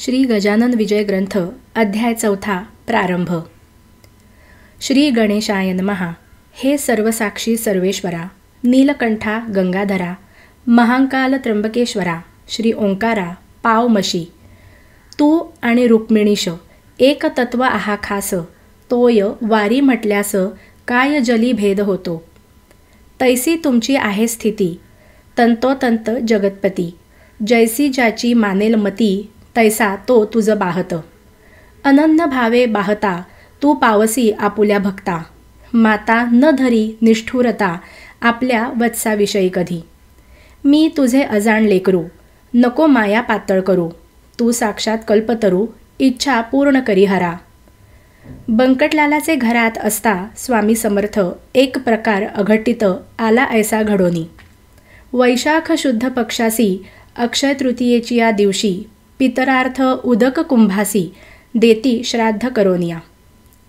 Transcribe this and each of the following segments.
श्री गजानन विजय ग्रंथ अध्याय 4 प्रारंभ। श्री गणेशाय नमः। हे सर्वसाक्षी सर्वेश्वरा, नीलकंठा गंगाधरा, महांकाल त्र्यंबकेश्वरा, श्री ओंकारा पावमशी, तू आणि रुक्मिणीश एक तत्व आहा खास, तोय वारी म्हटल्यास काय जली भेद होतो। तैसी तुमची आहे स्थिती, तंतोतंत जगतपती, जैसी ज्याची मानेल मती, तैसा तो तुझ बाहत। अनन्य भावे बाहता, तू पावसी आपुल्या भक्ता, माता न धरी निष्ठुरता, आपल्या वत्साविषयी कधी। मी तुझे अजाण लेकरू, नको माया पातळ करू, तू साक्षात कल्पतरू, इच्छा पूर्ण करी हरा। बंकटलालाचे घरात असता स्वामी समर्थ एक प्रकार अघटित आला ऐसा घडोनी। वैशाख शुद्ध पक्षासी अक्षय तृतीयेची या दिवशी, पितरार्थ उदक कुंभासी देती श्राद्ध करोनिया।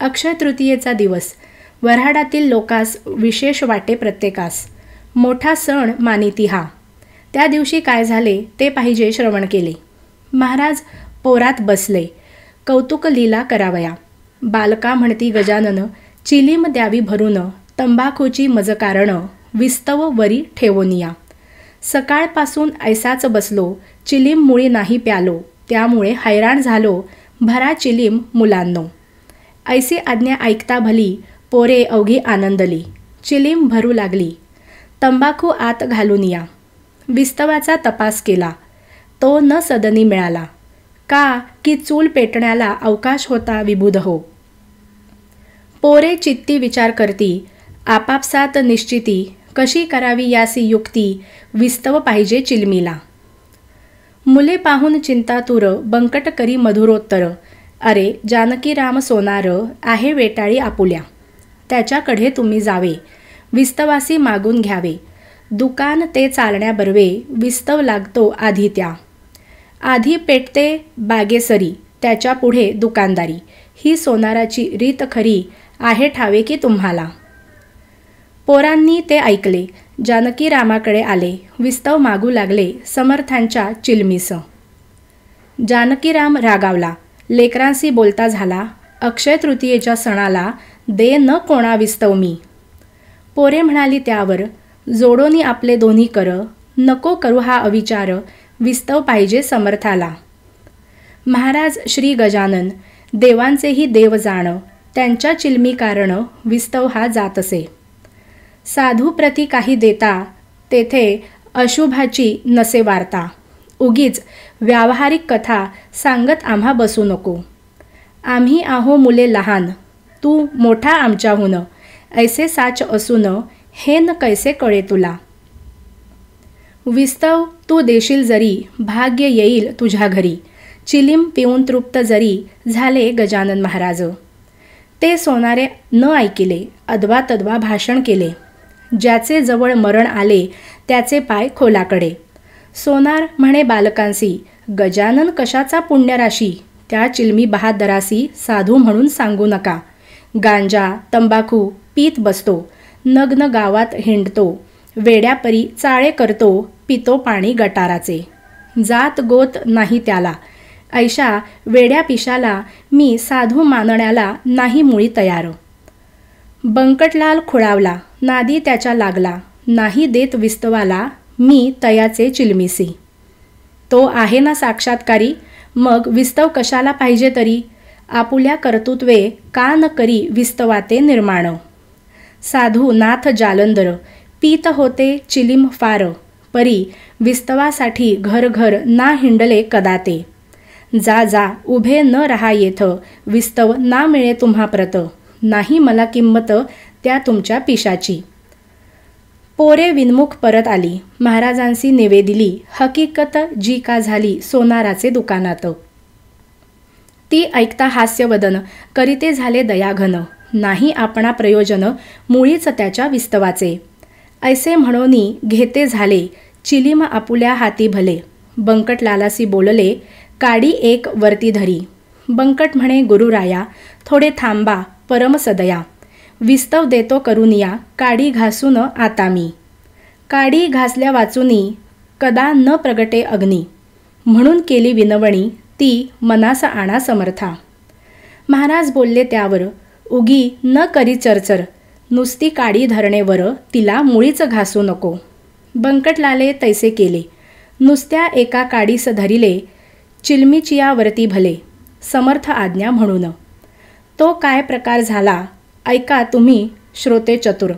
अक्षय तृतीयेचा दिवस वऱ्हाडातील लोकास विशेष वाटे प्रत्येकास, मोठा सण मानिती हा। त्या दिवशी काय झाले ते पाहिजे श्रवण केले। महाराज पोरात बसले, कौतुक लीला करावया। बालका म्हणती गजानन, चिलीम द्यावी भरून, तंबाखूची मज कारण, विस्तव वरी ठेवोनिया। सकाळपासून ऐसाच बसलो, चिलीम मुळी नाही प्यालो, त्यामुळे हैराण झालो, भरा चिलीम मुलांनो। ऐसी आज्ञा ऐकता भली, पोरे अवघी आनंदली, चिलीम भरू लागली, तंबाखू आत घालून या। विस्तवाचा तपास केला, तो न सदनी मिळाला, का की चूल पेटण्याला अवकाश होता विबुध हो। पोरे चित्ती विचार करती, आपापसात निश्चिती, कशी करावी यासी युक्ती, विस्तव पाहिजे चिलमीला। मुले पाहून चिंतातुर, बंकट करी मधुरोत्तर, अरे जानकी राम सोनार, आहे वेटाळी आपुल्या। त्याच्याकडे तुम्ही जावे, विस्तवासी मागून घ्यावे, दुकान ते चालण्या बरवे, विस्तव लागतो आधी त्या। आधी पेटते बागेसरी, त्याच्या पुढे दुकानदारी, ही सोनाराची रीत खरी, आहे ठावे की तुम्हाला। पोरांनी ते ऐकले, जानकी रामाकडे आले, विस्तव मागू लागले समर्थांच्या चिलमीस। जानकीराम रागावला, लेकरांशी बोलता झाला, अक्षय तृतीयेच्या सणाला दे न कोणा विस्तव मी। पोरे म्हणाली त्यावर, जोडोनी आपले दोन्ही कर, नको करू हा अविचार, विस्तव पाहिजे समर्थाला। महाराज श्री गजानन, देवांचेही देव जाण, त्यांच्या चिलमी कारण, विस्तव हा जात असे। साधू प्रती काही देता, तेथे अशुभाची नसे वार्ता, उगीच व्यावहारिक कथा सांगत आम्हा बसू नको। आम्ही आहो मुले लहान, तू मोठा आमच्याहून, ऐसे साच असून, हे न कैसे कळे तुला। विस्तव तू देशील जरी, भाग्य येईल तुझ्या घरी, चिलीम पिऊन तृप्त जरी झाले गजानन महाराज। ते सोनारे न ऐकिले, अदवा तदवा भाषण केले, ज्याचे जवळ मरण आले त्याचे पाय खोलाकडे। सोनार म्हणे बालकांसी, गजानन कशाचा पुण्यराशी, त्या चिलमी बहादरासी साधू म्हणून सांगू नका। गांजा तंबाखू पीत बसतो, नग्न गावात हिंडतो, वेड्यापरी चाळे करतो, पितो पाणी गटाराचे, जात गोत नाही त्याला। ऐशा वेड्या पिशाला मी साधू मानण्याला नाही मुळी तयार। बंकटलाल खुळावला, नादी त्याच्या लागला, नाही देत विस्तवाला मी तयाचे चिलमीसी। तो आहे ना साक्षात्कारी, मग विस्तव कशाला पाहिजे तरी, आपुल्या कर्तृत्वे का न करी विस्तवाते निर्माण। साधू नाथ जालंधर, पीत होते चिलीम फार, परी विस्तवासाठी घर घर ना हिंडले कदाते। जा जा उभे न रहा येथ, विस्तव ना मिळे तुम्हा प्रत, नाही मला किंमत त्या तुमच्या पिशाची। पोरे विनमुख परत आली, महाराजांशी निवेदिली हकीकत जी का झाली सोनाराचे दुकानात। ती ऐकता हास्यवदन करीते झाले दयाघन, नाही आपणा प्रयोजन मुळीच त्याच्या विस्तवाचे। ऐसे म्हणोनी घेते झाले, चिलीम आपुल्या हाती भले। बंकटलालासी बोलले, काडी एक वरती धरी। बंकट म्हणे, गुरुराया थोडे थांबा परम सदया, विस्तव देतो करूनिया, काडी घासून आता मी। काडी घासल्या वाचुनी, कदा न प्रगटे अग्नी, म्हणून केली विनवणी, ती मनास आणा समर्था. महाराज बोलले त्यावर, उगी न करी चरचर, नुसती काडी धरणेवर तिला मुळीच घासू नको. बंकटलाले तैसे केले. नुसत्या एका काडीस धरिले, चिलमीचियावरती भले, समर्थ आज्ञा म्हणून. तो काय प्रकार झाला ऐका तुम्ही श्रोते चतुर.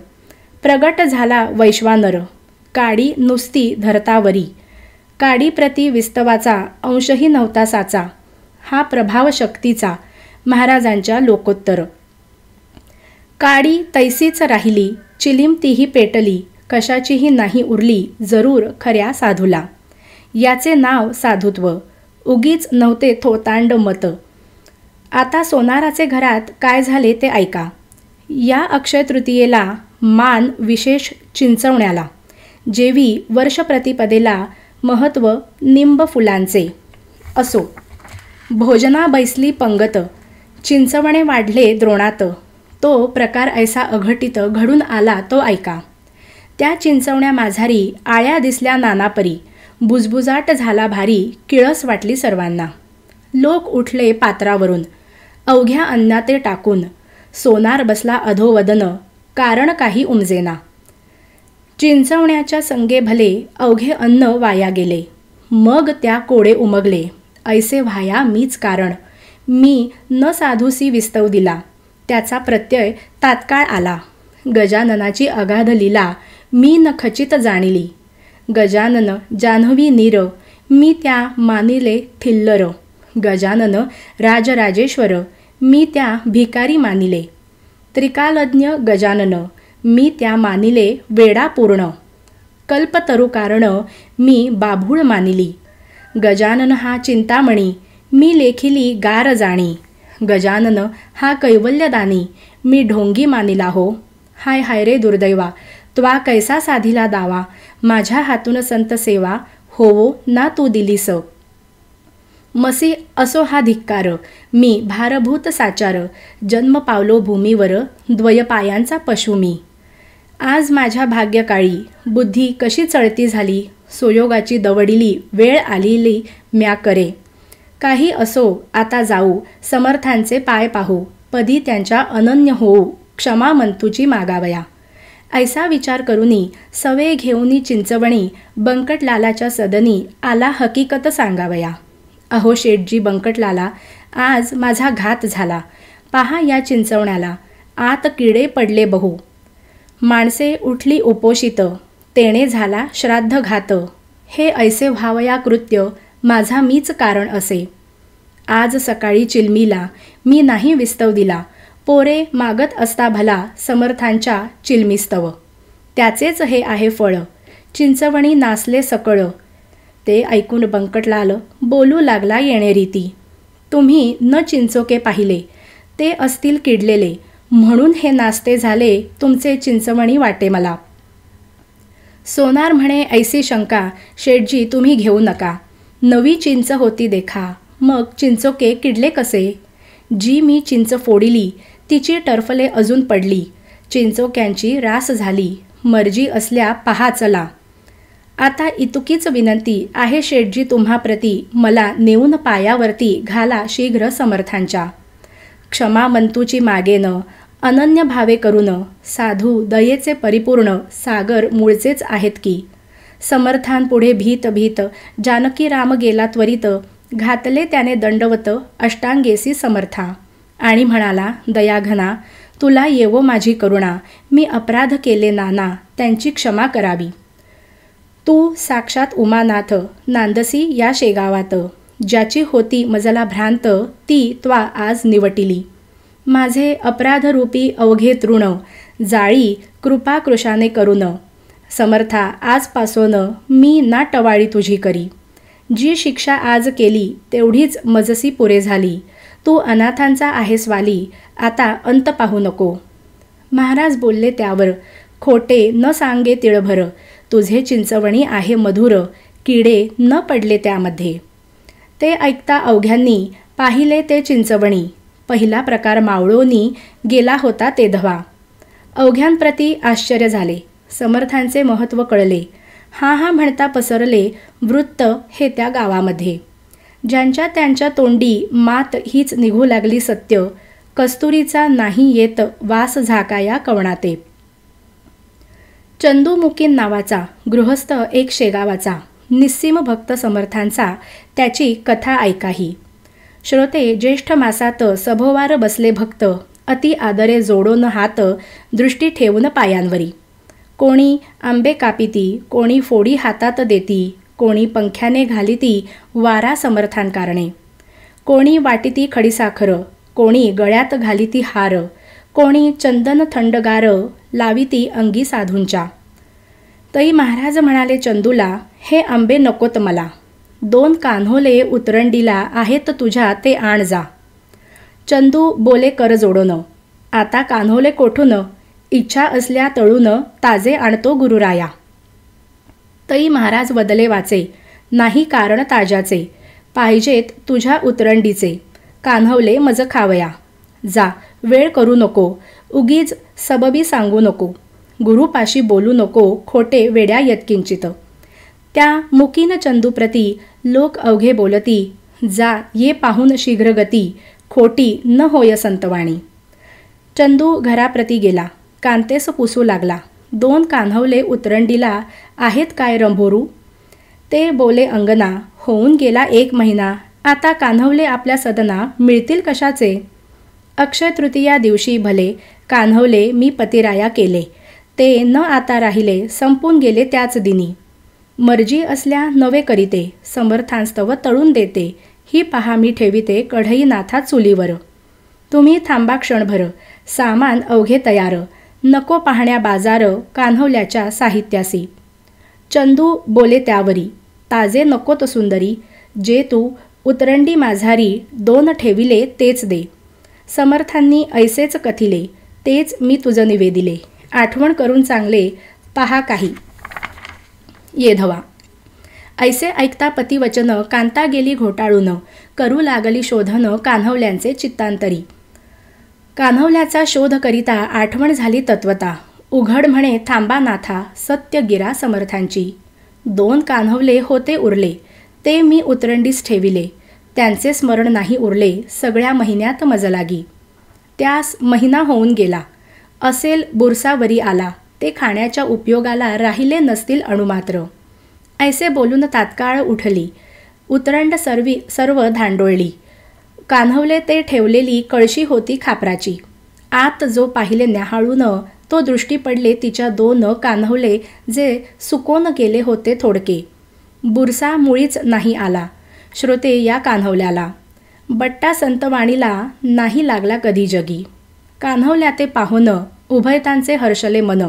प्रगट झाला वैश्वानर, काडी नुसती धरतावरी. काडीप्रती विस्तवाचा अंशही नव्हता साचा, हा प्रभाव शक्तीचा महाराजांच्या लोकोत्तर. काडी तैसीच राहिली, चिलीम तीही पेटली, कशाचीही नाही उरली जरूर खऱ्या साधूला. याचे नाव साधुत्व, उगीच नव्हते थोतांड मत. आता सोनाराचे घरात काय झाले ते ऐका. या अक्षय तृतीयेला मान विशेष चिंचवण्याला, जेवी वर्षप्रतिपदेला महत्त्व निंब फुलांचे. असो भोजना बैसली पंगत, चिंचवणे वाढले द्रोणात. तो प्रकार ऐसा अघटित घडून आला तो ऐका. त्या चिंचवण्या माझारी आळ्या दिसल्या नानापरी, बुजबुजाट झाला भारी, किळस वाटली सर्वांना. लोक उठले पात्रावरून, अवघ्या अन्नाते टाकून. सोनार बसला अधोवदन, कारण काही उमजेना. चिंचवण्याच्या संगे भले अवघे अन्न वाया गेले. मग त्या कोडे उमगले, ऐसे व्हाया मीच कारण. मी न साधूसी विस्तव दिला, त्याचा प्रत्यय तात्काळ आला. गजाननाची अगाध लीला मी न खचित जाणिली. गजानन जान्हवी नीर, मी त्या मानिले थिल्लर. गजानन राजराजेश्वर, मी त्या भिकारी मानिले. त्रिकालज्ञ गजानन, मी त्या मानिले वेडा पूर्ण. कल्पतरू कारण, मी बाभूळ मानिली. गजानन हा चिंतामणी, मी लेखिली गार जाणी. गजानन हा कैवल्यदानी, मी ढोंगी मानिला हो. हाय हाय रे दुर्दैवा, त्वा कैसा साधिला दावा. माझ्या हातून संत सेवा, होवो ना तू दिलीस. मसी असो हा धिक्कार, मी भारभूत साचार. जन्म पावलो भूमीवर, द्वयपायांचा पशु मी. आज माझ्या भाग्यकाळी बुद्धी कशी चळती झाली. सुयोगाची दवडिली वेळ आलेली म्या करे. काही असो आता जाऊ, समर्थांचे पाय पाहू. पदी त्यांच्या अनन्य होऊ, क्षमा मंतूची मागावया. ऐसा विचार करूनी सवे घेऊनी चिंचवणी, बंकटलालाच्या सदनी आला हकीकत सांगावया. अहो शेठजी बंकटलाला, आज माझा घात झाला. पहा या चिंचवण्याला, आत किडे पडले बहु. माणसे उठली उपोषित, तेणे झाला श्राद्ध घात. हे ऐसे व्हावया कृत्य, माझा मीच कारण असे. आज सकाळी चिलमीला मी नाही विस्तव दिला. पोरे मागत असता भला समर्थांच्या चिलमीस्तव. त्याचेच हे आहे फळ, चिंचवणी नासले सकळ. ते ऐकून बंकटलाल बोलू लागला येणेरीती. तुम्ही न चिंचोके पाहिले, ते असतील किडलेले, म्हणून हे नास्ते झाले तुमचे चिंचवणी वाटे मला. सोनार म्हणे ऐसी शंका, शेठजी तुम्ही घेऊ नका. नवी चिंच होती देखा, मग चिंचोके किडले कसे. जी मी चिंच फोडिली, तिची टरफले अजून पडली. चिंचोक्यांची रास झाली, मर्जी असल्या पहा चला. आता इतुकीच विनंती आहे शेठजी तुम्हाप्रती, मला नेऊन पायावरती घाला शीघ्र समर्थांच्या. क्षमा मंतूची मागेन, अनन्य भावे करून. साधू दयेचे परिपूर्ण, सागर मूळचेच आहेत की. समर्थांपुढे भीत भीत, जानकी राम गेला त्वरित. घातले त्याने दंडवत अष्टांगेसी समर्था. आणि म्हणाला दयाघना, तुला येवो माझी करुणा. मी अपराध केले नाना, त्यांची क्षमा करावी. तू साक्षात उमानाथ, नांदसी या शेगावात. ज्याची होती मजला भ्रांत, ती त्वा आज निवटिली. माझे अपराधरूपी अवघे तृण, जाळी कृपा कृशाने करून. समर्था आजपासून मी ना टवाळी तुझी करी. जी शिक्षा आज केली तेवढीच मजसी पुरे झाली. तू अनाथांचा आहेस वाली, आता अंत पाहू नको. महाराज बोलले त्यावर, खोटे न सांगे तिळभर. तुझे चिंचवणी आहे मधुर, किडे न पडले त्यामध्ये. ते ऐकता अवघ्यांनी पाहिले ते चिंचवणी. पहिला प्रकार मावळोनी गेला होता ते धवा. अवघ्यांप्रती आश्चर्य झाले, समर्थांचे महत्त्व कळले. हा हा म्हणता पसरले वृत्त हे त्या गावामध्ये. ज्यांच्या त्यांच्या तोंडी मात हीच निघू लागली सत्य, कस्तुरीचा नाही येत वास झाकाया कवणाते. चंदू मुकीन नावाचा गृहस्थ एक शेगावाचा, निस्सीम भक्त समर्थांचा त्याची कथा ऐकाही. श्रोते, ज्येष्ठ मासात सभोवार बसले भक्त, अति आदरे जोडोन हात दृष्टी ठेवून पायांवरी. कोणी आंबे कापिती, कोणी फोडी हातात देती, कोणी पंख्याने घालिती वारा समर्थांकारणे. कोणी वाटिती खडीसाखर, कोणी गळ्यात घालिती हार, कोणी चंदन थंडगार लाविती अंगी साधूंच्या. तई महाराज म्हणाले चंदूला, हे आंबे नकोत मला, 2 कान्होले उतरंडीला आहेत तुझ्या ते आण जा. चंदू बोले कर जोडोन, आता कान्होले कोठून, इच्छा असल्या तळून ताजे आणतो गुरुराया. तई महाराज वदले वाचे, नाही कारण ताज्याचे, पाहिजेत तुझ्या उतरंडीचे, कान्हवले मज खावया. जा, वेळ करू नको, उगीच सबबी सांगू नको, गुरुपाशी बोलू नको खोटे वेड्या यत्किंचित. त्या मुकीन चंदूप्रती लोक अवघे बोलती, जा ये पाहून शीघ्रगती, खोटी न होय संतवाणी. चंदू घराप्रती गेला, कांतेस पुसू लागला. 2 कान्हवले उतरंडीला आहेत काय रंभोरू. ते बोले अंगना, होऊन गेला 1 महिना, आता कान्हवले आपल्या सदना मिळतील कशाचे. अक्षय तृतीया दिवशी भले कान्हवले मी पतिराया केले, ते न आता राहिले संपून गेले त्याच दिनी. मर्जी असल्या नवे करीते, समर्थांस्तव तळून देते, ही पहा मी ठेविते कढईनाथा चुलीवर. तुम्ही थांबा क्षणभर, सामान अवघे तयार, नको पाहण्या बाजार कान्हवल्याच्या साहित्यासी. चंदू बोले त्यावरी, ताजे नकोत सुंदरी, जे तू उतरंडी माझारी 2 ठेविले तेच दे. समर्थांनी ऐसेच कथिले, तेच मी तुझं निवेदिले, आठवण करून चांगले पहा काही येधवा. ऐसे ऐकता पतिवचन कांता गेली घोटाळून, करू लागली शोधन कान्हवल्यांचे चित्तांतरी. कान्हवल्याचा शोध करिता आठवण झाली तत्वता, उघड म्हणे थांबा नाथा सत्य गिरा समर्थांची. 2 कान्हवले होते उरले, ते मी उतरंडीस ठेविले, त्यांचे स्मरण नाही उरले सगळ्या महिन्यात मजलागी. त्यास महिना होऊन गेला, असेल बुरसावरी आला, ते खाण्याच्या उपयोगाला राहिले नसतील अणुमात्र. ऐसे बोलून तात्काळ उठली, उतरंड सर्व धांडोळली. कान्हवले ते ठेवलेली कळशी होती खापराची. आत जो पाहिले न्याहाळून, तो दृष्टी पडले तिच्या 2 कान्हवले जे सुकोन गेले होते थोडके. बुरसा मुळीच नाही आला. श्रोते, या कान्हवल्याला बट्टा संतवाणीला नाही लागला कधी जगी. कान्हवल्या ते पाहून उभयतांचे हर्षले मन,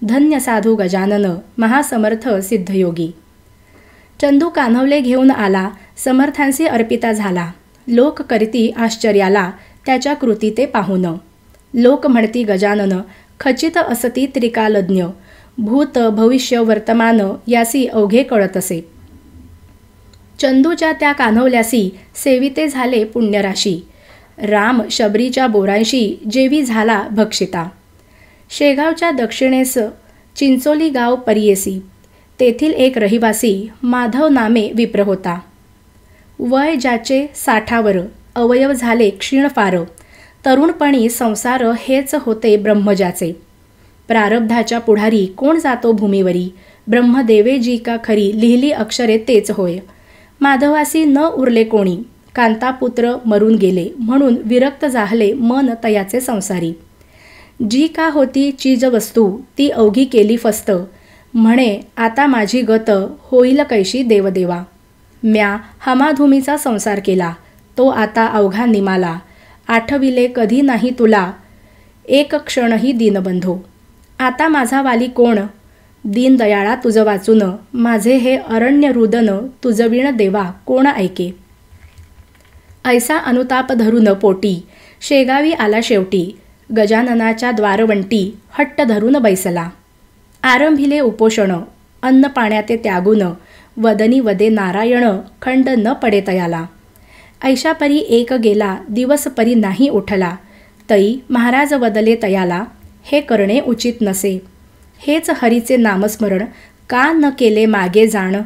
धन्य साधू गजानन महासमर्थ सिद्धयोगी. चंदू कान्हवले घेऊन आला, समर्थांशी अर्पिता झाला. लोक करीती आश्चर्याला त्याच्या कृती ते पाहून. लोक म्हणती गजानन खचित असती त्रिकालज्ञ, भूत भविष्य वर्तमान यासी अवघे कळत असे. चंदूच्या त्या कान्हवल्यासी सेविते झाले पुण्यराशी, राम शबरीच्या बोरांशी जेवी झाला भक्षिता. शेगावच्या दक्षिणेस चिंचोली गाव परियेसी, तेथील एक रहिवासी माधव नामे विप्र होता. वय ज्याचे 60वर, अवयव झाले क्षीण फार, तरुणपणी संसार हेच होते ब्रह्मजाचे. प्रारब्धाच्या पुढारी कोण जातो भूमीवरी, ब्रह्मदेवे जी का खरी लिहिली अक्षरे तेच होय. माधवासी न उरले कोणी, कांतापुत्र मरून गेले म्हणून विरक्त जाहले मन तयाचे संसारी. जी का होती चीजवस्तू ती अवघी केली फस्त, म्हणे आता माझी गत होईल कैशी देवदेवा. म्या हमाधुमीचा संसार केला, तो आता अवघा निमाला, आठविले कधी नाही तुला एक क्षणही दीनबंधो. आता माझा वाली कोण, दीनदयाळा तुझं वाचून, माझे हे अरण्य रुदन तुझविण देवा कोण ऐके. ऐसा अनुताप धरून पोटी शेगावी आला शेवटी, गजाननाच्या द्वारवंटी हट्ट धरून बैसला. आरंभिले उपोषण अन्न पाण्याते त्यागून, वदनी वदे नारायण खंड न पडे तयाला. ऐशापरी एक गेला दिवस परी नाही उठला, तई महाराज वदले तयाला हे करणे उचित नसे. हेच हरीचे नामस्मरण का न केले मागे जाण,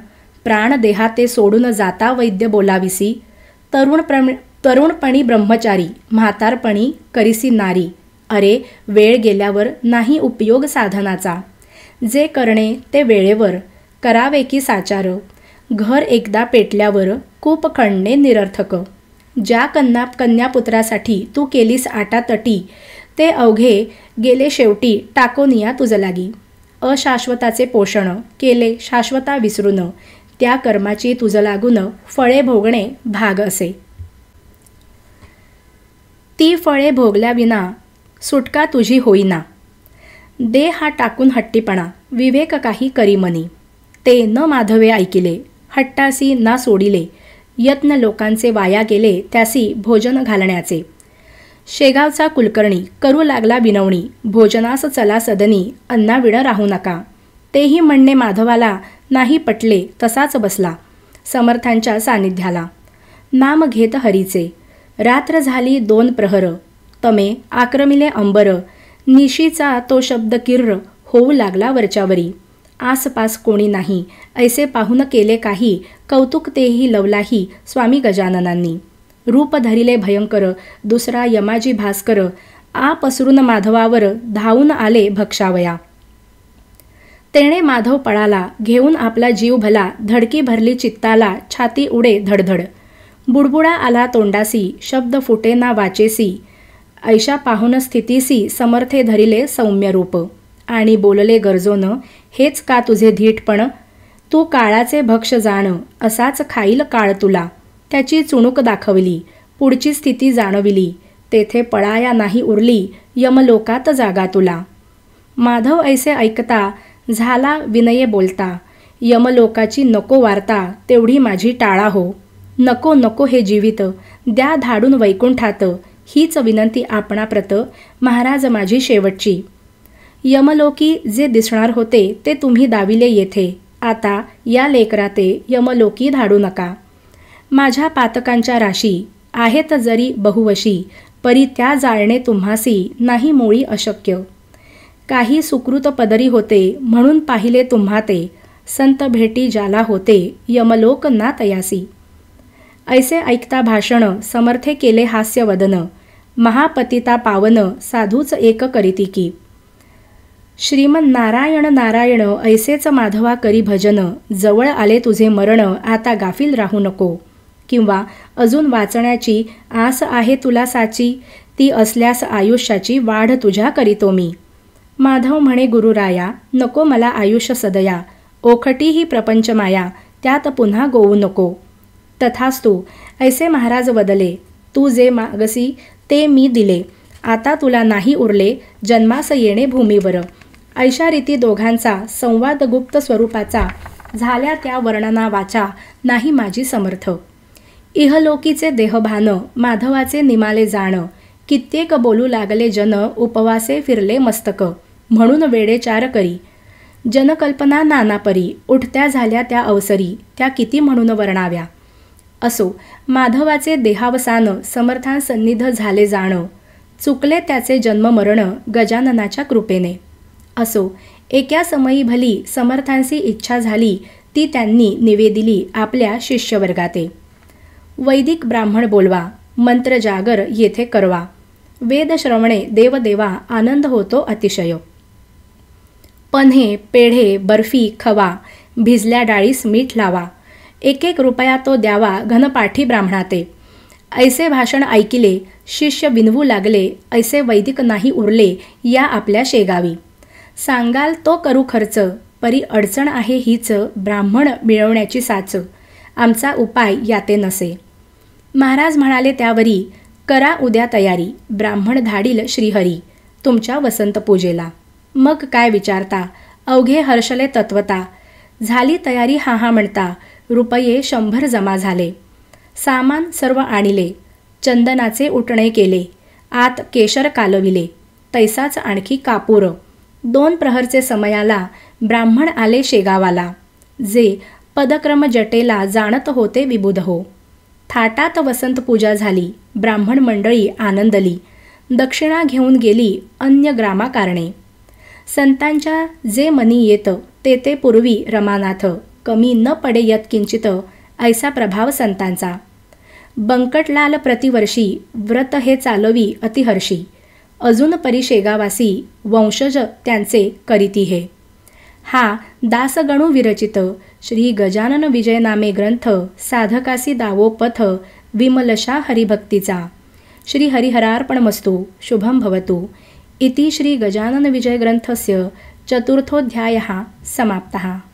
प्राण देहाते सोडून जाता वैद्य बोलाविसी, तरुणपणी ब्रह्मचारी, म्हातारपणी करीसी नारी. अरे वेळ गेल्यावर नाही उपयोग साधनाचा. जे करणे ते वेळेवर करावे की साचार. घर एकदा पेटल्यावर कूप खणणे निरर्थक. ज्या कन्यापुत्रासाठी तू केलीस आटातटी, ते अवघे गेले शेवटी टाकोनिया तुझ लागी. अशाश्वताचे पोषण केले शाश्वता विसरून, त्या कर्माची तुझ लागून फळे भोगणे भाग असे. ती फळे भोगल्याविना सुटका तुझी होईना. दे हा टाकून हट्टीपणा, विवेक काही करी मनी. ते न माधवे ऐकिले, हट्टासी ना सोडिले. यत्न लोकांचे वाया गेले, त्यासी भोजन घालण्याचे. शेगावचा कुलकर्णी करू लागला विनवणी, भोजनास चला सदनी, अन्नाविण राहू नका. तेही म्हणणे माधवाला नाही पटले, तसाच बसला समर्थांच्या सानिध्याला. नाम घेत हरीचे. रात्र झाली 2 प्रहर, तमे आक्रमिले अंबर. निशीचा तो शब्द किर्र होऊ लागला वरच्यावरी. आसपास कोणी नाही, ऐसे पाहून केले काही, कौतुक तेही लवलाही स्वामी गजाननांनी. रूप धरिले भयंकर, दुसरा यमाजी भास्कर. आ पसरून माधवावर धावून आले भक्षावया. तेणे माधव पळाला, घेऊन आपला जीव भला. धडकी भरली चित्ताला, छाती उडे धडधड. बुडबुडा आला तोंडासी, शब्द फुटे ना वाचेसी. ऐशा पाहून स्थितीसी, समर्थे धरिले सौम्य रूप. आणि बोलले गरजोन, हेच का तुझे धीटपण. तू काळाचे भक्ष जाण, असाच खाईल काळ तुला. त्याची चुणूक दाखवली, पुढची स्थिती जाणविली. तेथे पळाया नाही उरली, यमलोकात जागा तुला. माधव ऐसे ऐकता, झाला विनये बोलता. यमलोकाची नको वार्ता, तेवढी माझी टाळा हो. नको नको हे जीवित, द्या धाडून वैकुंठात. हीच विनंती आपणाप्रत, महाराज माझी शेवटची. यमलोकी जे दिसणार होते, ते तुम्ही दाविले येथे. आता या लेकराते यमलोकी धाडू नका. माझ्या पातकांच्या राशी आहेत जरी बहुवशी, परी त्या जाळणे तुम्हासी नाही मुळी अशक्य. काही सुकृत पदरी होते, म्हणून पाहिले तुम्हा ते. संत भेटी ज्याला होते, यमलोक ना तयासी. ऐसे ऐकता भाषण, समर्थे केले हास्यवदन. महापतिता पावन, साधूच एक करीती की. श्रीमन नारायण नारायण, ऐसेच माधवा करी भजन. जवळ आले तुझे मरण, आता गाफील राहू नको. किंवा अजून वाचण्याची आस आहे तुला साची, ती असल्यास आयुष्याची वाढ तुझ्या करीतो मी. माधव म्हणे गुरुराया, नको मला आयुष्य सदया. ओखटी ही प्रपंच माया, त्यात पुन्हा गोवू नको. तथास्तु, ऐसे महाराज वदले. तू जे मागसी ते मी दिले, आता तुला नाही उरले जन्मास येणे भूमीवर. ऐशा रीती दोघांचा संवाद गुप्त स्वरूपाचा, झाल्या त्या वर्णना वाचा नाही माझी समर्थ. इहलोकीचे देहभान, माधवाचे निमाले जाण. कित्येक बोलू लागले जन, उपवासे फिरले मस्तक. म्हणून वेडेचार करी, जनकल्पना नानापरी. उठत्या झाल्या त्या अवसरी, त्या किती म्हणून वर्णाव्या. असो माधवाचे देहावसान, समर्थांसन्निध झाले जाण. चुकले त्याचे जन्म मरण, गजाननाच्या कृपेने. असो एका समयी भली, समर्थांची इच्छा झाली, ती त्यांनी निवेदिली आपल्या शिष्यवर्गाते. वैदिक ब्राह्मण बोलवा, मंत्र जागर येथे करवा. वेद श्रवणे देवदेवा, आनंद होतो अतिशय. पन्हे पेढे बर्फी खवा, भिजल्या डाळीस मीठ लावा. 1 रुपया तो द्यावा घनपाठी ब्राह्मणाते. ऐसे भाषण ऐकिले, शिष्य विनवू लागले. ऐसे वैदिक नाही उरले या आपल्या शेगावी. सांगाल तो करू खर्च, परी अडचण आहे हीच. ब्राह्मण मिळवण्याची साच, आमचा उपाय याते नसे. महाराज म्हणाले त्यावरी, करा उद्या तयारी. ब्राह्मण धाडील श्रीहरी, तुमच्या वसंत पूजेला. मग काय विचारता, अवघे हर्षले तत्वता. झाली तयारी हा हा म्हणता, रुपये 100 जमा झाले. सामान सर्व आणले, चंदनाचे उटणे केले. आत केशर कालविले, तैसाच आणखी कापूर. 2 प्रहरचे समयाला ब्राह्मण आले शेगावाला. जे पदक्रम जटेला जाणत होते विबुध हो. थाटात वसंत पूजा झाली, ब्राह्मण मंडळी आनंदली. दक्षिणा घेऊन गेली अन्य ग्रामाकारणे. संतांच्या जे मनी येत, ते ते पूर्वी रमानाथ. कमी न पडे यत किंचित, ऐसा प्रभाव संतांचा. बंकटलाल प्रतिवर्षी व्रत हे चालवी अतिहर्षी, अजून परी शेगावासी वंशज त्यांचे करीती हे. हा दासगणू विरचित श्री गजानन विजय नामे ग्रंथ साधकासी दावो पथ विमलशा हरिभक्तीचा. श्री हरिहरार्पणमस्तु. शुभं भवतु. इति श्री गजानन विजय ग्रंथस्य चतुर्थोऽध्यायः समाप्तः.